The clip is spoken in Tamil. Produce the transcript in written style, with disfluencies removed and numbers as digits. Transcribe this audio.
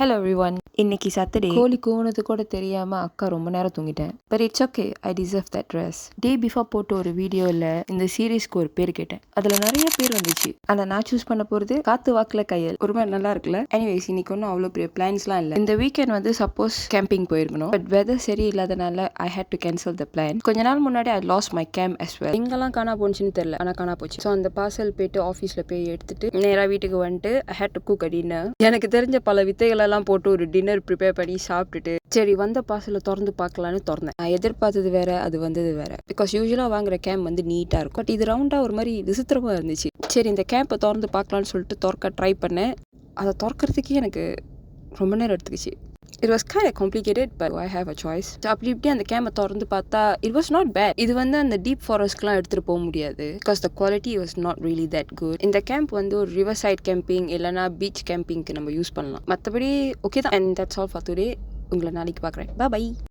Hello everyone. இன்னைக்கு சாட்டர்டே. கோழி கூவுனது கூட தெரியாம அக்கா ரொம்ப நேரம் தூங்கிட்டேன். But it's okay, I deserve that rest. Day before போட்ட ஒரு வீடியோவில் இந்த சீரீஸ்க்கு ஒரு பேர் கேட்டேன். அதில் நிறைய பேர் வந்துச்சு. ஆனால் நான் சூஸ் பண்ண போகிறது காத்து வாக்கில் கையல். ஒரு மாதிரி நல்லா இருக்குல்ல. எனிவேஸ், இன்னைக்கு ஒன்றும் அவ்வளோ பெரிய பிளான்ஸ்லாம் இல்லை. இந்த வீக்கெண்ட் வந்து சப்போஸ் கேம்பிங் போயிருக்கணும். பட் வெதர் சரி இல்லாதனால I had to cancel the plan. கொஞ்ச நாள் முன்னாடி I lost my camp as well. எங்கெல்லாம் காணா போச்சுன்னு தெரியல, ஆனால் காணா போச்சு. ஸோ அந்த பார்சல் போயிட்டு ஆஃபீஸில் போய் எடுத்துட்டு நேராக வீட்டுக்கு வந்துட்டு I had to cook a dinner. எனக்கு தெரிஞ்ச பல வித்தைகளெல்லாம் போட்டு ஒரு டின்னர் ப்ரிப்பேர் பண்ணி சாப்பிட்டுட்டு சரி வந்த பார்சலை திறந்து பார்க்கலான்னு திறந்தேன். நான் எதிர்பார்த்தது வேற, அது வந்தது வேற. பிகாஸ் யூஸ்வலாக வாங்குற கேம்ப் வந்து நீட்டாக இருக்கும். பட் இது ரவுண்டாக ஒரு மாதிரி விசித்திரமாக இருந்துச்சு. சரி இந்த கேம்பை திறந்து பார்க்கலான்னு சொல்லிட்டு திறக்க ட்ரை பண்ணேன். அதை திறக்கிறதுக்கே எனக்கு ரொம்ப நேரம் எடுத்துக்கிச்சு. It was kind of complicated, but I have a choice. So அப்படி இப்படி அந்த கேம்பை திறந்து பார்த்தா it was not bad. இது வந்து அந்த டீப் ஃபாரஸ்ட்லாம் எடுத்துகிட்டு போக முடியாது. Because the quality was not really that good. இந்த கேம்ப் வந்து ஒரு ரிவர் சைட் கேம்பிங் இல்லைனா பீச் கேம்பிங்க்கு நம்ம யூஸ் பண்ணலாம். மற்றபடி ஓகே தான். And that's all for today. உங்களை நாளைக்கு பார்க்குறேன். Bye bye.